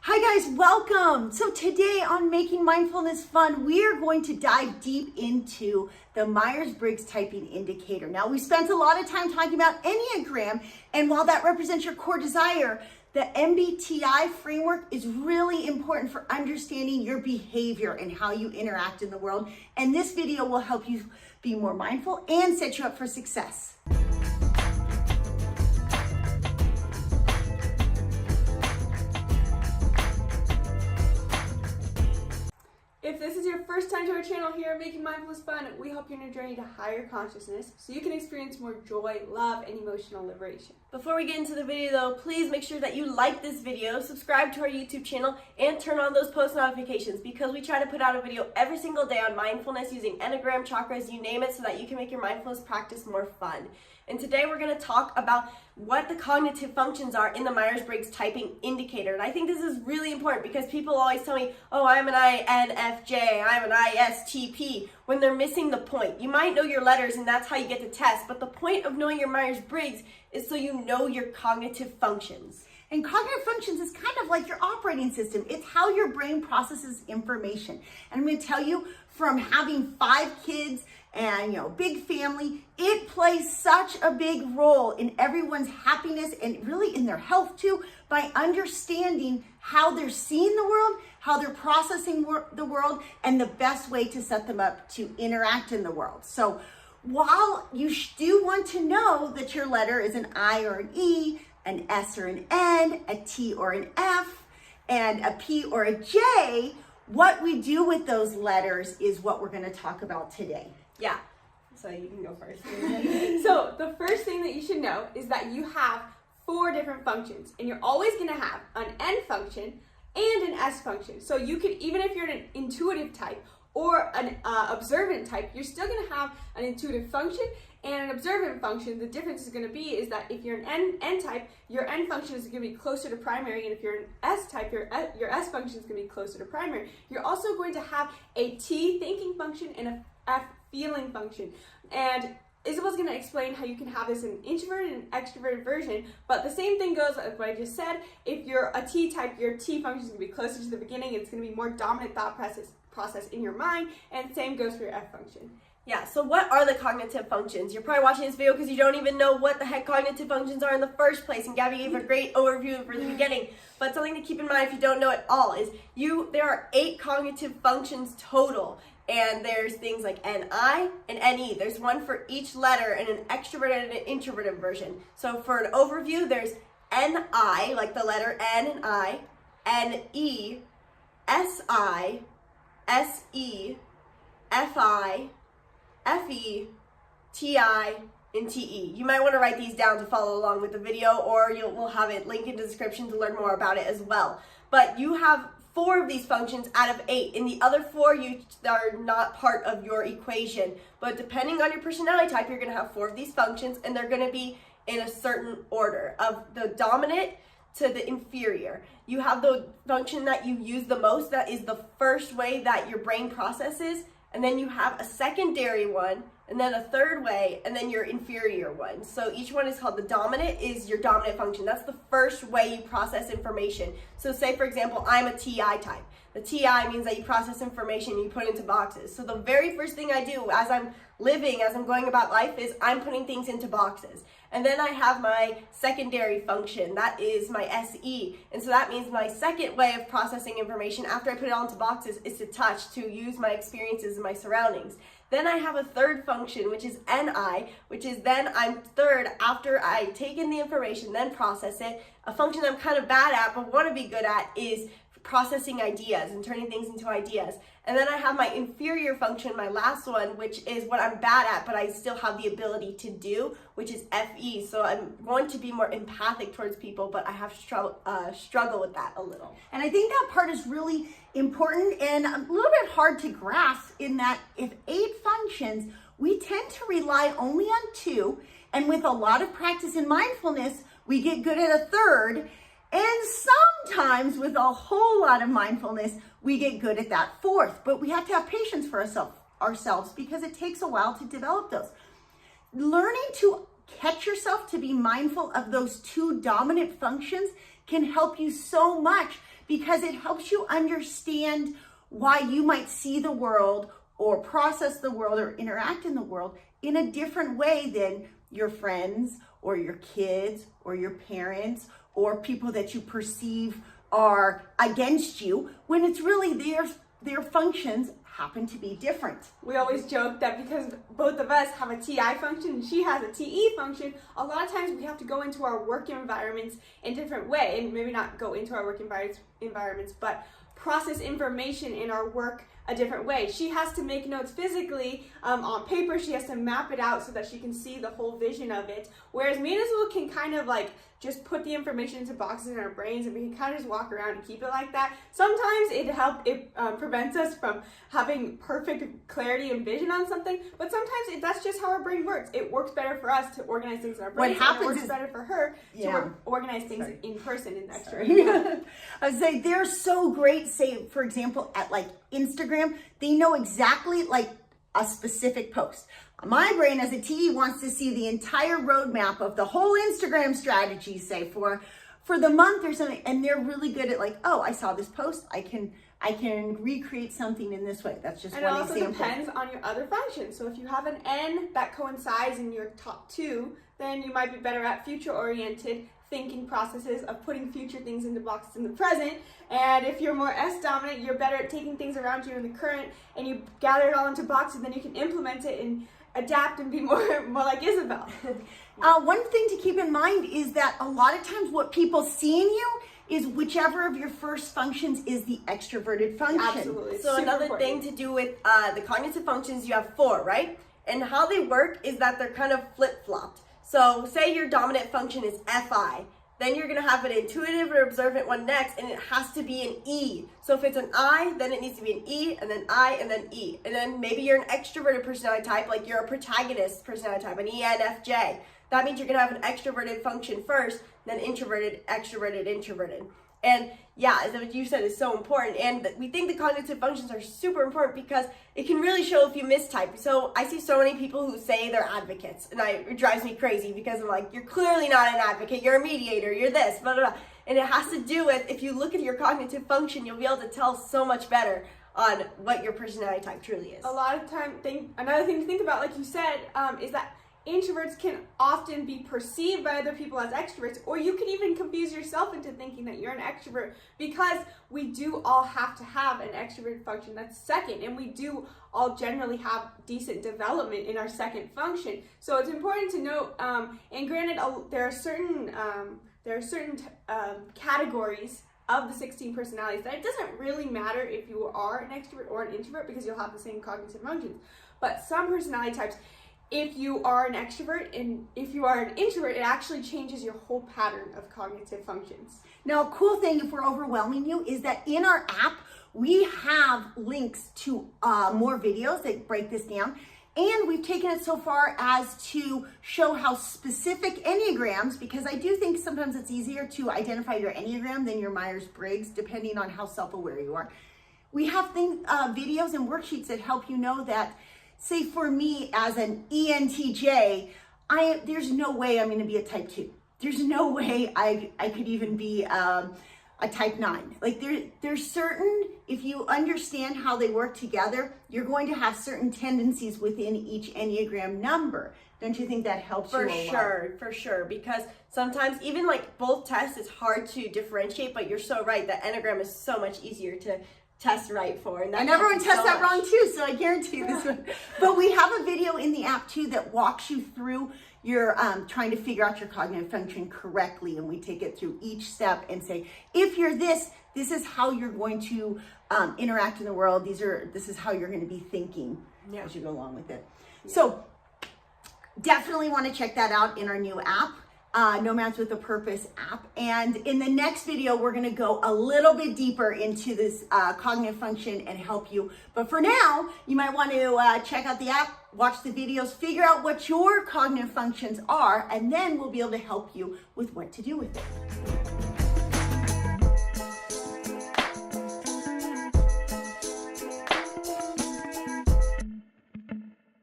Hi guys, welcome. So today on Making Mindfulness Fun, we are going to dive deep into the Myers-Briggs Type Indicator. Now, we spent a lot of time talking about Enneagram, and while that represents your core desire, the MBTI framework is really important for understanding your behavior and how you interact in the world. And this video will help you be more mindful and set you up for success. If this is your first time to our channel here at Making Mindfulness Fun, we help you on your journey to higher consciousness so you can experience more joy, love, and emotional liberation. Before we get into the video though, please make sure that you like this video, subscribe to our YouTube channel, and turn on those post notifications because we try to put out a video every single day on mindfulness using Enneagram, chakras, you name it, so that you can make your mindfulness practice more fun. And today we're going to talk about what the cognitive functions are in the Myers-Briggs Typing Indicator. And I think this is really important because people always tell me, oh, I'm an INFJ, I'm an ISTP, when they're missing the point. You might know your letters and that's how you get the test, but the point of knowing your Myers-Briggs is so you know your cognitive functions. And cognitive functions is kind of like your operating system. It's how your brain processes information. And I'm going to tell you, from having 5 kids and big family, it plays such a big role in everyone's happiness and really in their health too, by understanding how they're seeing the world, how they're processing the world, and the best way to set them up to interact in the world. So while you do want to know that your letter is an I or an E, an S or an N, a T or an F, and a P or a J, what we do with those letters is what we're going to talk about today. Yeah, so you can go first. So the first thing that you should know is that you have 4 different functions, and you're always going to have an N function and an S function. So you could, even if you're an intuitive type or an observant type, you're still going to have an intuitive function and an observant function. The difference is going to be is that if you're an N type, your N function is going to be closer to primary, and if you're an S type, your S function is going to be closer to primary. You're also going to have a T thinking function and a F feeling function. And Isabel's going to explain how you can have this in an introverted and extroverted version, but the same thing goes with what I just said. If you're a T type, your T function is going to be closer to the beginning. It's going to be more dominant thought process in your mind, and same goes for your F function. Yeah, so what are the cognitive functions? You're probably watching this video because you don't even know what the heck cognitive functions are in the first place, and Gabby gave a great overview for the beginning. But something to keep in mind if you don't know it all is there are 8 cognitive functions total, and there's things like NI and NE. There's one for each letter and an extroverted and an introverted version. So for an overview, there's NI, like the letter N and I, NE, SI, SE, FI, FE, TI, and TE. You might want to write these down to follow along with the video, or we'll have it linked in the description to learn more about it as well. But you have 4 of these functions out of 8, and the other 4 are not part of your equation. But depending on your personality type, you're going to have 4 of these functions, and they're going to be in a certain order, of the dominant to the inferior. You have the function that you use the most, that is the first way that your brain processes, and then you have a secondary one, and then a third way, and then your inferior one. So each one is called the dominant, is your dominant function. That's the first way you process information. So say, for example, I'm a TI type. The TI means that you process information, you put into boxes. So the very first thing I do as I'm living, as I'm going about life, is I'm putting things into boxes. And then I have my secondary function, that is my SE. And so that means my second way of processing information after I put it all into boxes is to touch, to use my experiences and my surroundings. Then I have a third function, which is NI, which is then I'm third after I take in the information, then process it. A function I'm kind of bad at but want to be good at is processing ideas and turning things into ideas. And then I have my inferior function, my last one, which is what I'm bad at, but I still have the ability to do, which is FE. So I'm going to be more empathic towards people, but I have struggle with that a little. And I think that part is really important and a little bit hard to grasp, in that if 8 functions, we tend to rely only on 2. And with a lot of practice in mindfulness, we get good at a third. And sometimes with a whole lot of mindfulness, we get good at that 4th. But we have to have patience for ourselves because it takes a while to develop those. Learning to catch yourself to be mindful of those 2 dominant functions can help you so much because it helps you understand why you might see the world or process the world or interact in the world in a different way than your friends or your kids or your parents or people that you perceive are against you, when it's really their functions happen to be different. We always joke that because both of us have a TI function and she has a TE function, a lot of times we have to go into our work environments in a different way, and maybe not go into our work environments, but process information in our work a different way. She has to make notes physically on paper. She has to map it out so that she can see the whole vision of it. Whereas me and Isabel can kind of like just put the information into boxes in our brains, and we can kind of just walk around and keep it like that. Sometimes it prevents us from having perfect clarity and vision on something, but sometimes that's just how our brain works. It works better for us to organize things in our brain. It works better for her to organize things in person in the extra. I would say they're so great. Say, for example, at like Instagram, they know exactly like a specific post. My brain as a TE wants to see the entire roadmap of the whole Instagram strategy, say for the month or something, and they're really good at like, oh, I saw this post, I can recreate something in this way. That's just one example. And it also depends on your other functions. So if you have an N that coincides in your top two, then you might be better at future-oriented thinking processes of putting future things into boxes in the present. And if you're more S dominant, you're better at taking things around you in the current and you gather it all into boxes, then you can implement it and adapt and be more like Isabel. One thing to keep in mind is that a lot of times what people see in you is whichever of your first functions is the extroverted function. Absolutely. So another thing to do with the cognitive functions, you have 4, right? And how they work is that they're kind of flip-flopped. So say your dominant function is FI, then you're going to have an intuitive or observant one next, and it has to be an E. So if it's an I, then it needs to be an E, and then I, and then E. And then maybe you're an extroverted personality type, like you're a protagonist personality type, an ENFJ. That means you're going to have an extroverted function first, then introverted, extroverted, introverted. And yeah, as what you said, is so important. And we think the cognitive functions are super important because it can really show if you mistype. So I see so many people who say they're advocates, and it drives me crazy because I'm like, you're clearly not an advocate, you're a mediator, you're this, blah, blah, blah. And it has to do with, if you look at your cognitive function, you'll be able to tell so much better on what your personality type truly is. A lot of time, another thing to think about, like you said, is that introverts can often be perceived by other people as extroverts, or you can even confuse yourself into thinking that you're an extrovert, because we do all have to have an extrovert function that's second, and we do all generally have decent development in our second function. So it's important to note, and granted, there are certain categories of the 16 personalities that it doesn't really matter if you are an extrovert or an introvert, because you'll have the same cognitive functions. But some personality types, if you are an extrovert and if you are an introvert, it actually changes your whole pattern of cognitive functions. Now, a cool thing, if we're overwhelming you, is that in our app, we have links to more videos that break this down. And we've taken it so far as to show how specific Enneagrams, because I do think sometimes it's easier to identify your Enneagram than your Myers-Briggs, depending on how self-aware you are. We have videos and worksheets that help you know that, say for me as an ENTJ, there's no way I'm going to be a type 2. There's no way I could even be a type 9. Like there's certain, if you understand how they work together, you're going to have certain tendencies within each Enneagram number. Don't you think that helps you a lot? For sure. Because sometimes even like both tests, it's hard to differentiate, but you're so right. The Enneagram is so much easier to test right for. And everyone tests that wrong too, so I guarantee this one. But we have a video in the app too that walks you through your trying to figure out your cognitive function correctly, and we take it through each step and say, if you're this is how you're going to interact in the world. This is how you're going to be thinking as you go along with it. So definitely want to check that out in our new app. Nomads with a Purpose app. And in the next video, we're going to go a little bit deeper into this cognitive function and help you. But for now, you might want to check out the app, watch the videos, figure out what your cognitive functions are, and then we'll be able to help you with what to do with it.